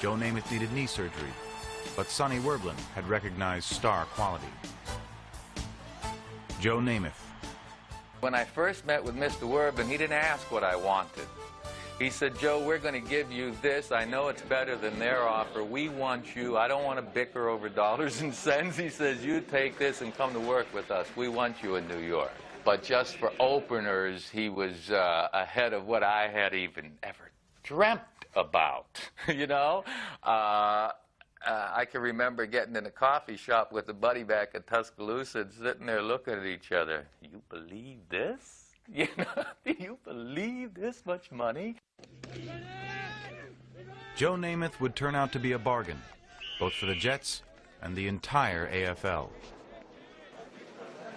Joe Namath needed knee surgery, but Sonny Werblin had recognized star quality. Joe Namath. When I first met with Mr. Werblin, he didn't ask what I wanted. He said, Joe, we're going to give you this. I know it's better than their offer. We want you. I don't want to bicker over dollars and cents. He says, you take this and come to work with us. We want you in New York. But just for openers, he was ahead of what I had even ever dreamt about, I can remember getting in a coffee shop with a buddy back at Tuscaloosa and sitting there looking at each other. You believe this? Do you believe this much money? Joe Namath would turn out to be a bargain, both for the Jets and the entire AFL.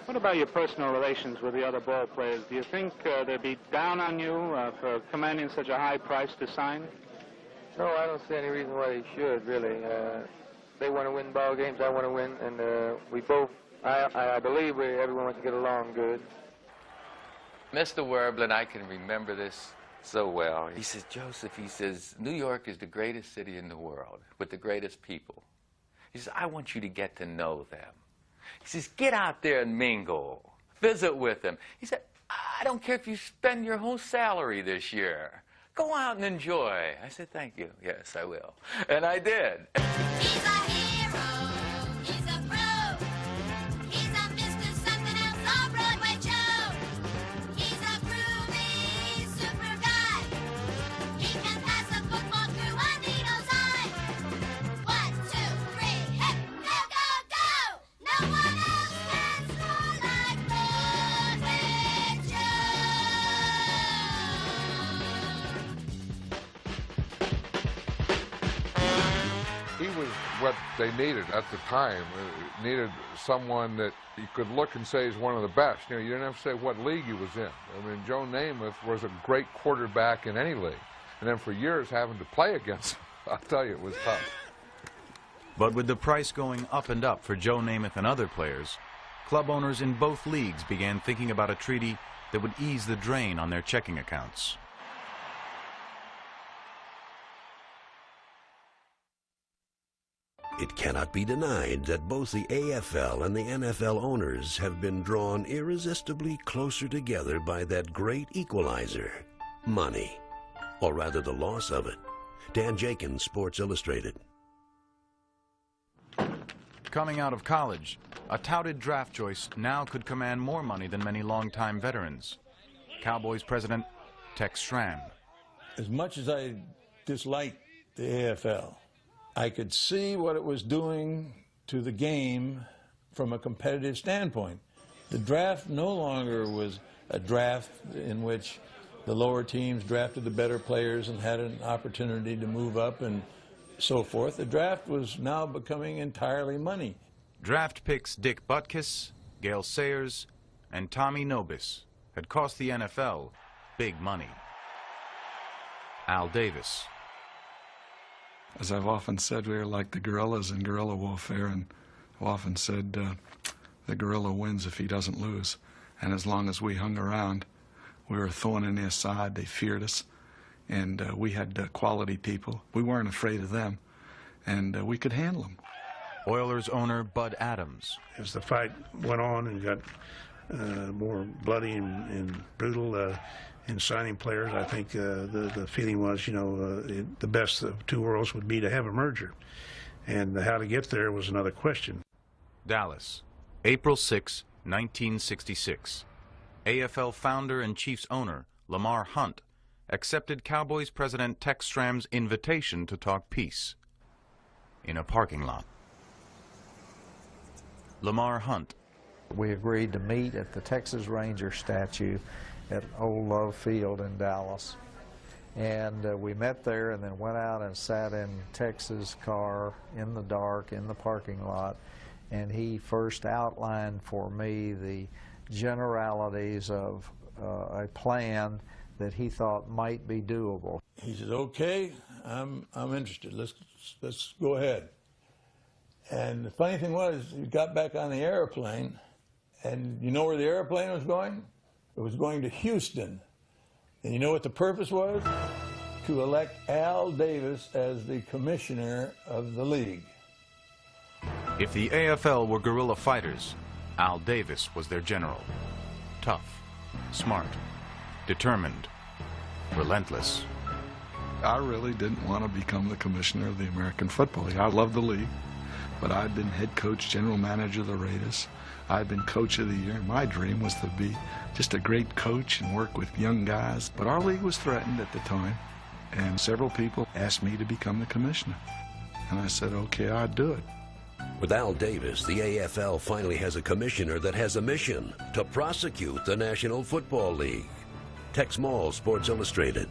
What about your personal relations with the other ball players? Do you think they'd be down on you for commanding such a high price to sign? No, I don't see any reason why they should, really. They want to win ball games, I want to win, and we both, I believe everyone wants to get along good. Mr. Werblin, I can remember this so well. He says, Joseph, he says, New York is the greatest city in the world with the greatest people. He says, I want you to get to know them. He says, get out there and mingle. Visit with them. He said, I don't care if you spend your whole salary this year. Go out and enjoy. I said, thank you. Yes, I will. And I did. He's a hero. He's a pro. He's a Mr. Something Else on Broadway Joe. He's a groovy super guy. He can pass a football through a needle's eye. 1, 2, 3, hip, go, go, go. No one else can score like Broadway Joe. He was what they needed at the time. Needed someone that you could look and say is one of the best. You didn't have to say what league he was in. I mean, Joe Namath was a great quarterback in any league. And then for years having to play against him, I'll tell you, it was tough. But with the price going up and up for Joe Namath and other players, club owners in both leagues began thinking about a treaty that would ease the drain on their checking accounts. It cannot be denied that both the AFL and the NFL owners have been drawn irresistibly closer together by that great equalizer, money, or rather the loss of it. Dan Jenkins, Sports Illustrated. Coming out of college, a touted draft choice now could command more money than many longtime veterans. Cowboys president Tex Schramm. As much as I disliked the AFL, I could see what it was doing to the game from a competitive standpoint. The draft no longer was a draft in which the lower teams drafted the better players and had an opportunity to move up and so forth. The draft was now becoming entirely money. Draft picks Dick Butkus, Gale Sayers, and Tommy Nobis had cost the NFL big money. Al Davis. As I've often said, we are like the gorillas in guerrilla warfare, and I've often said the gorilla wins if he doesn't lose. And as long as we hung around, we were a thorn in their side. They feared us, and we had quality people. We weren't afraid of them, and we could handle them. Oilers owner Bud Adams. As the fight went on and got more bloody and brutal in signing players, I think the feeling was, the best of two worlds would be to have a merger. And how to get there was another question. Dallas, April 6, 1966. AFL founder and Chiefs owner Lamar Hunt accepted Cowboys president Tex Schramm's invitation to talk peace in a parking lot. Lamar Hunt. We agreed to meet at the Texas Ranger statue at Old Love Field in Dallas. And we met there and then went out and sat in Tex's car in the dark in the parking lot. And he first outlined for me the generalities of a plan that he thought might be doable. He said, "Okay, I'm interested. Let's go ahead." And the funny thing was, he got back on the airplane, and you know where the airplane was going? It was going to Houston. And you know what the purpose was? To elect Al Davis as the commissioner of the league. If the AFL were guerrilla fighters, Al Davis was their general. Tough, smart, determined, relentless. I really didn't want to become the commissioner of the American Football League. I loved the league, but I'd been head coach, general manager of the Raiders. I'd been coach of the year. My dream was to be just a great coach and work with young guys. But our league was threatened at the time, and several people asked me to become the commissioner. And I said, okay, I'd do it. With Al Davis, the AFL finally has a commissioner that has a mission to prosecute the National Football League. Tex Mall, Sports Illustrated.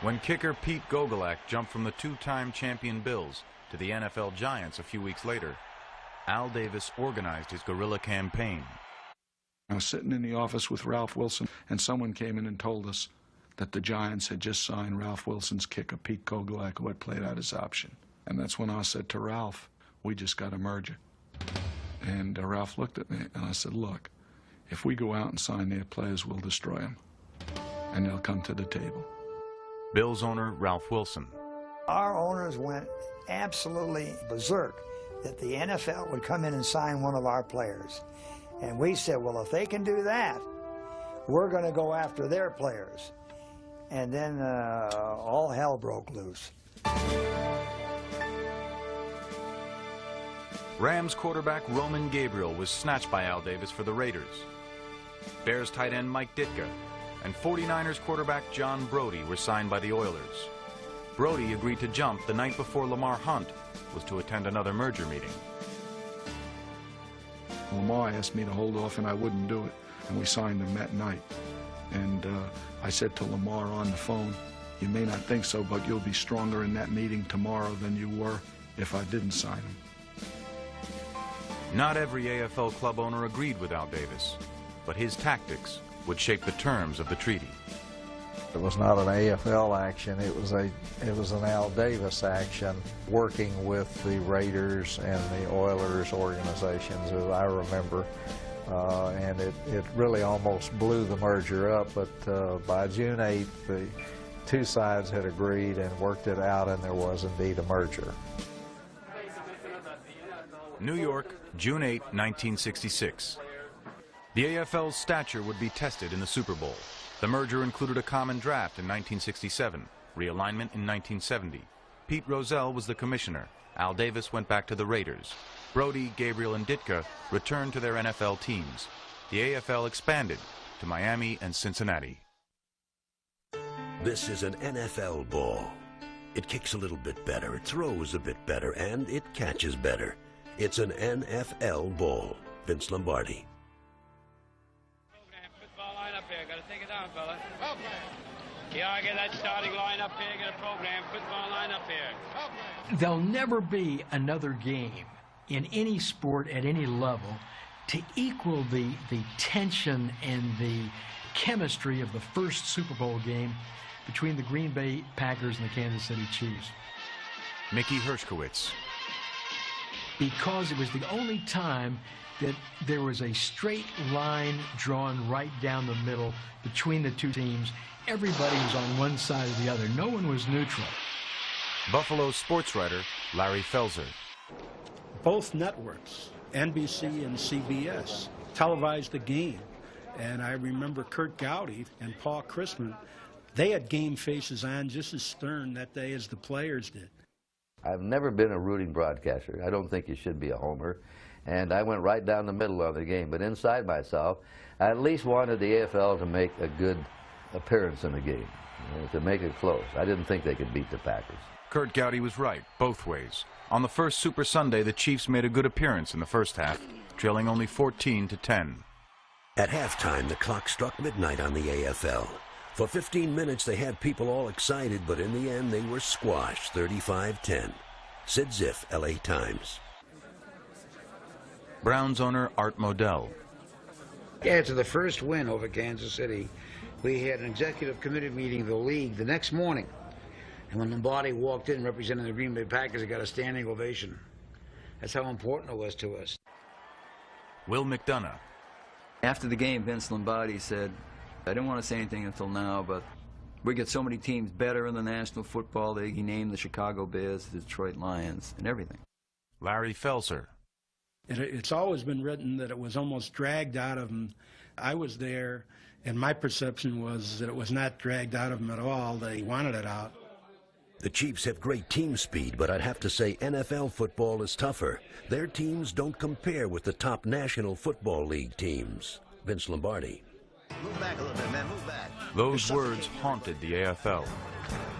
When kicker Pete Gogolak jumped from the two-time champion Bills to the NFL Giants a few weeks later, Al Davis organized his guerrilla campaign. I was sitting in the office with Ralph Wilson, and someone came in and told us that the Giants had just signed Ralph Wilson's kicker, Pete Gogolak, who had played out his option. And that's when I said to Ralph, we just got a merger. And Ralph looked at me, and I said, look, if we go out and sign their players, we'll destroy them, and they'll come to the table. Bills owner Ralph Wilson. Our owners went absolutely berserk that the NFL would come in and sign one of our players. And we said, well, if they can do that, we're going to go after their players. And then all hell broke loose. Rams quarterback Roman Gabriel was snatched by Al Davis for the Raiders. Bears tight end Mike Ditka and 49ers quarterback John Brody were signed by the Oilers. Brody agreed to jump the night before Lamar Hunt was to attend another merger meeting. Lamar asked me to hold off, and I wouldn't do it, and we signed him that night. And I said to Lamar on the phone, you may not think so, but you'll be stronger in that meeting tomorrow than you were if I didn't sign him. Not every AFL club owner agreed with Al Davis, but his tactics would shape the terms of the treaty. It was not an AFL action, it was an Al Davis action, working with the Raiders and the Oilers organizations, as I remember. And it really almost blew the merger up, but by June 8th, the two sides had agreed and worked it out, and there was indeed a merger. New York, June 8, 1966. The AFL's stature would be tested in the Super Bowl. The merger included a common draft in 1967, realignment in 1970. Pete Rozelle was the commissioner. Al Davis went back to the Raiders. Brody, Gabriel, and Ditka returned to their NFL teams. The AFL expanded to Miami and Cincinnati. This is an NFL ball. It kicks a little bit better, it throws a bit better, and it catches better. It's an NFL ball. Vince Lombardi. Football line up here. Got to take it down, fella. Yeah, I get that starting line up here. Get a program. Football line up here. There'll never be another game in any sport at any level to equal the tension and the chemistry of the first Super Bowl game between the Green Bay Packers and the Kansas City Chiefs. Mickey Hershkowitz. Because it was the only time that there was a straight line drawn right down the middle between the two teams. Everybody was on one side or the other. No one was neutral. Buffalo sports writer Larry Felser. Both networks, NBC and CBS, televised the game. And I remember Kurt Gowdy and Paul Chrisman, they had game faces on just as stern that day as the players did. I've never been a rooting broadcaster. I don't think you should be a homer. And I went right down the middle of the game. But inside myself, I at least wanted the AFL to make a good appearance in the game, to make it close. I didn't think they could beat the Packers. Kurt Gowdy was right, both ways. On the first Super Sunday, the Chiefs made a good appearance in the first half, trailing only 14-10. At halftime, the clock struck midnight on the AFL. For 15 minutes, they had people all excited, but in the end, they were squashed 35-10. Sid Ziff, LA Times. Browns owner Art Modell. After the first win over Kansas City, we had an executive committee meeting of the league the next morning. And when Lombardi walked in representing the Green Bay Packers, he got a standing ovation. That's how important it was to us. Will McDonough. After the game, Vince Lombardi said, I didn't want to say anything until now, but we get so many teams better in the National Football League. He named the Chicago Bears, the Detroit Lions, and everything. Larry Felser. It's always been written that it was almost dragged out of him. I was there, and my perception was that it was not dragged out of him at all. They wanted it out. The Chiefs have great team speed, but I'd have to say NFL football is tougher. Their teams don't compare with the top National Football League teams. Vince Lombardi. Move back a little bit, man. Move back. Those words haunted the AFL.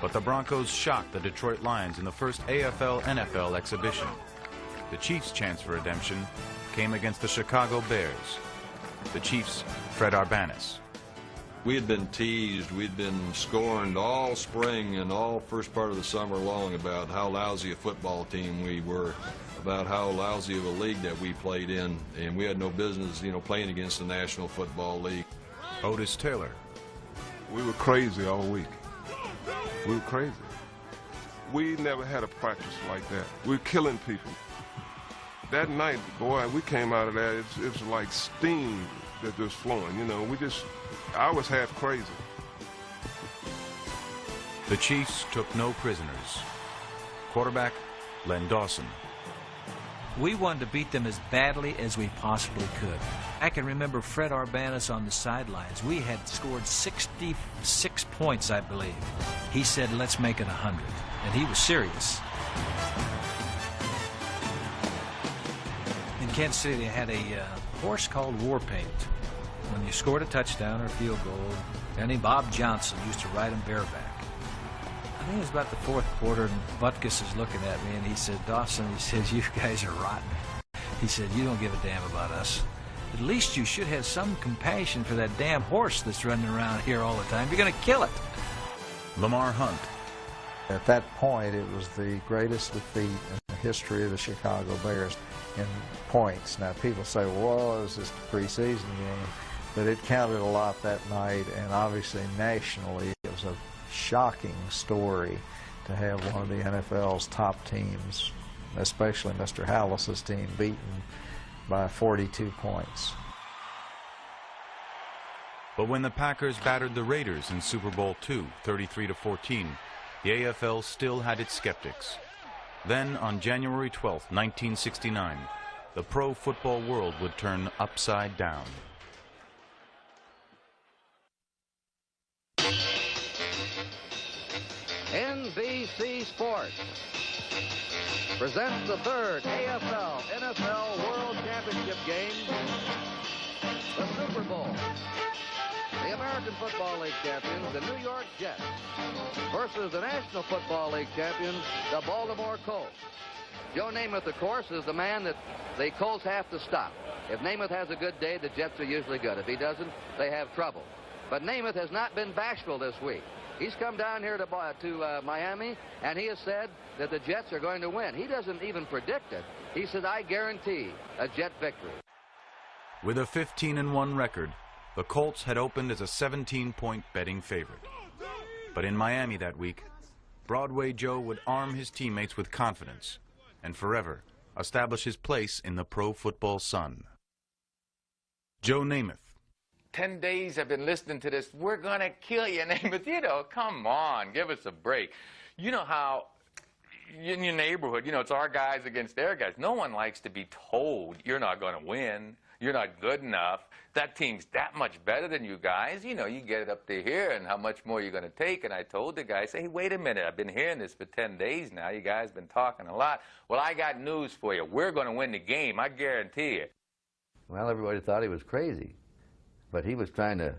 But the Broncos shocked the Detroit Lions in the first AFL-NFL exhibition. The Chiefs' chance for redemption came against the Chicago Bears. The Chiefs' Fred Arbanis. We had been teased, we'd been scorned all spring and all first part of the summer long about how lousy a football team we were, about how lousy of a league that we played in, and we had no business, playing against the National Football League. Otis Taylor. We were crazy all week. We were crazy. We never had a practice like that. We were killing people. That night, boy, we came out of that, it was like steam that was flowing, I was half crazy. The Chiefs took no prisoners. Quarterback, Len Dawson. We wanted to beat them as badly as we possibly could. I can remember Fred Arbanis on the sidelines. We had scored 66 points, I believe. He said, let's make it 100. And he was serious. In Kansas City, they had a horse called War Paint. When you scored a touchdown or a field goal, Danny Bob Johnson used to ride him bareback. I think it was about the fourth quarter, and Butkus is looking at me, and he said, Dawson, he says, you guys are rotten. He said, you don't give a damn about us. At least you should have some compassion for that damn horse that's running around here all the time. You're going to kill it. Lamar Hunt. At that point, it was the greatest defeat in the history of the Chicago Bears in points. Now, people say, well, it was just a preseason game. But it counted a lot that night, and obviously nationally it was a shocking story to have one of the NFL's top teams, especially Mr. Hallis's team, beaten by 42 points. But when the Packers battered the Raiders in Super Bowl II, 33-14, the AFL still had its skeptics. Then, on January 12, 1969, the pro football world would turn upside down. NBC Sports presents the third AFL NFL World Championship game, the Super Bowl. The American Football League champions, the New York Jets, versus the National Football League champions, the Baltimore Colts. Joe Namath, of course, is the man that the Colts have to stop. If Namath has a good day, the Jets are usually good. If he doesn't, they have trouble. But Namath has not been bashful this week. He's come down here to Miami, and he has said that the Jets are going to win. He doesn't even predict it. He said, I guarantee a Jet victory. With a 15-1 record, the Colts had opened as a 17-point betting favorite. But in Miami that week, Broadway Joe would arm his teammates with confidence and forever establish his place in the pro football sun. Joe Namath. 10 days I've been listening to this. We're going to kill you, Namath. You know, come on, give us a break. You know how in your neighborhood, you know, it's our guys against their guys. No one likes to be told you're not going to win. You're not good enough. That team's that much better than you guys. You know, you get it up to here and how much more you're going to take. And I told the guys, hey, wait a minute. I've been hearing this for 10 days now. You guys been talking a lot. Well, I got news for you. We're going to win the game. I guarantee it. Well, everybody thought he was crazy. But he was trying to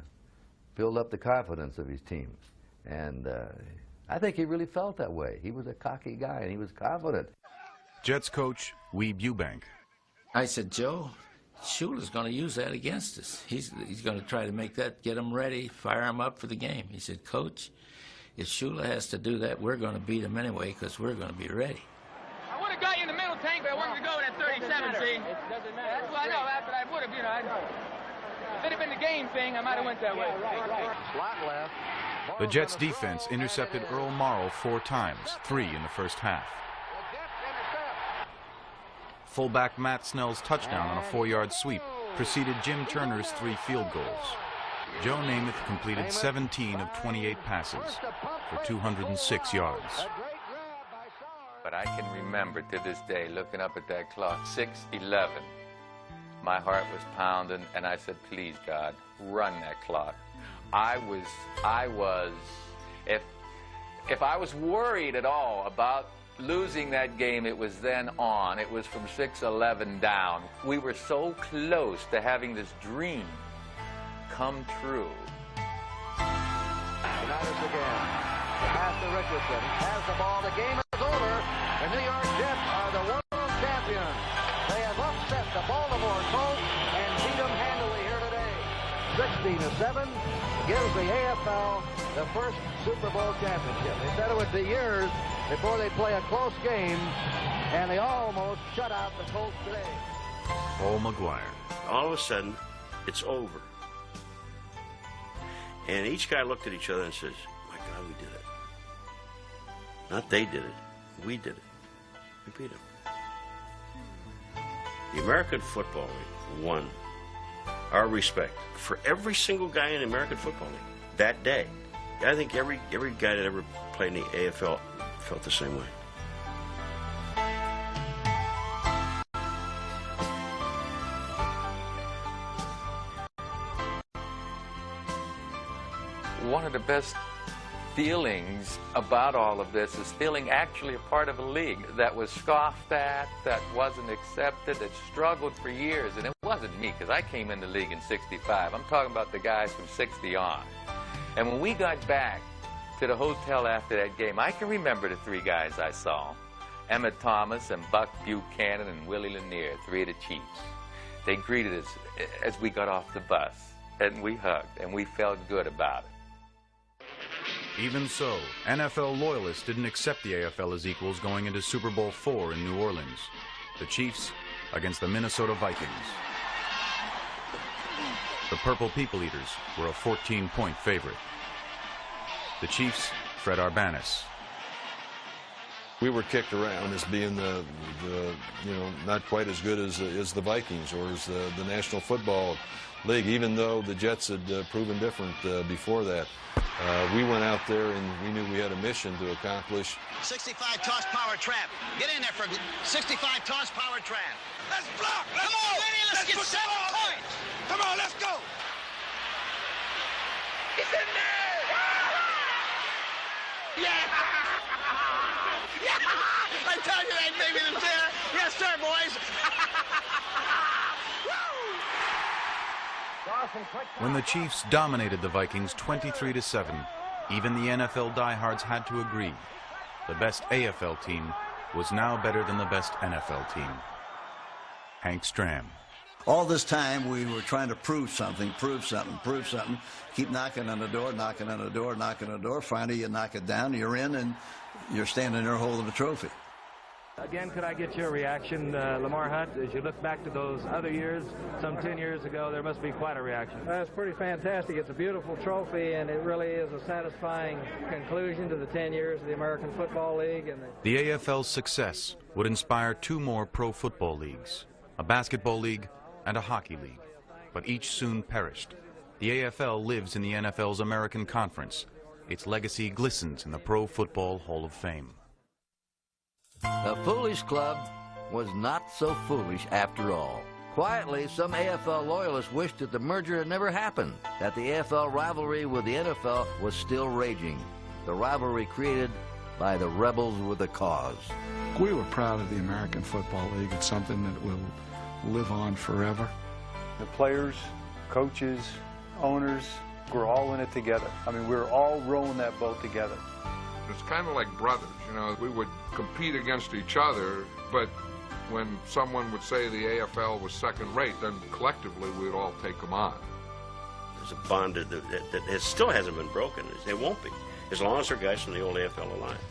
build up the confidence of his teams. And I think he really felt that way. He was a cocky guy, and he was confident. Jets coach Weeb Eubank. I said, Joe, Shula's going to use that against us. He's going to try to make that, get him ready, fire him up for the game. He said, Coach, if Shula has to do that, we're going to beat him anyway because we're going to be ready. I would have got you in the middle tank, but I wanted to go with that 37, see? It doesn't matter. That's what I know, but I would have, you know. If it had been the game thing, I might have went that way. Slot left. The Jets' defense intercepted Earl Morrow 4 times, 3 in the first half. Fullback Matt Snell's touchdown on a 4-yard sweep preceded Jim Turner's 3 field goals. Joe Namath completed 17 of 28 passes for 206 yards. But I can remember to this day looking up at that clock, 6:11. My heart was pounding, and I said, please, God, run that clock. If I was worried at all about losing that game, it was then on. It was from 6:11 down. We were so close to having this dream come true. Unitas again. Pass to Richardson. Has the ball. The game is over. The New York Jets are the world champions. They have upset the Baltimore Colts and beat them handily here today. 16-7 gives the AFL the first Super Bowl championship. They said it would be years before they play a close game, and they almost shut out the Colts today. Paul McGuire. All of a sudden, it's over. And each guy looked at each other and says, my God, we did it. Not they did it. We did it. We beat them. The American Football League won our respect for every single guy in the American Football League that day. I think every guy that ever played in the AFL felt the same way. One of the best feelings about all of this is feeling actually a part of a league that was scoffed at, that wasn't accepted, that struggled for years. And it wasn't me, because I came in the league in '65. I'm talking about the guys from '60 on. And when we got back to the hotel after that game, I can remember the 3 guys I saw. Emmett Thomas and Buck Buchanan and Willie Lanier, 3 of the Chiefs. They greeted us as we got off the bus, and we hugged, and we felt good about it. Even so, NFL loyalists didn't accept the AFL as equals going into Super Bowl IV in New Orleans. The Chiefs against the Minnesota Vikings. The Purple People Eaters were a 14-point favorite. The Chiefs, Fred Arbanis. We were kicked around as being the you know, not quite as good as the Vikings or as the National Football league, even though the Jets had proven different before that. We went out there and we knew we had a mission to accomplish. 65 toss power trap. Get in there for 65 toss power trap. Let's block. Come on, let's get 7 points. Come on, let's go. He's in there. Yeah. Yeah. I tell you that baby was there. Yes, sir, boys. When the Chiefs dominated the Vikings 23-7, even the NFL diehards had to agree. The best AFL team was now better than the best NFL team. Hank Stram. All this time we were trying to prove something. Keep knocking on the door, knocking on the door, knocking on the door. Finally you knock it down, you're in, and you're standing there holding the trophy. Again, could I get your reaction, Lamar Hunt, as you look back to those other years, some 10 years ago, there must be quite a reaction. That's pretty fantastic. It's a beautiful trophy, and it really is a satisfying conclusion to the 10 years of the American Football League. And the AFL's success would inspire 2 more pro football leagues, a basketball league and a hockey league, but each soon perished. The AFL lives in the NFL's American Conference. Its legacy glistens in the Pro Football Hall of Fame. The foolish club was not so foolish after all. Quietly, some AFL loyalists wished that the merger had never happened, that the AFL rivalry with the NFL was still raging, the rivalry created by the rebels with a cause. We were proud of the American Football League. It's something that will live on forever. The players, coaches, owners, we're all in it together. I mean, we're all rowing that boat together. It's kind of like brothers, you know. We would compete against each other, but when someone would say the AFL was second rate, then collectively we'd all take them on. There's a bond that still hasn't been broken. It won't be, as long as there are guys from the old AFL alive.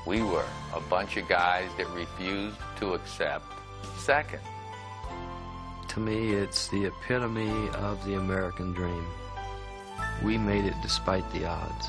We were a bunch of guys that refused to accept second. To me, it's the epitome of the American dream. We made it despite the odds.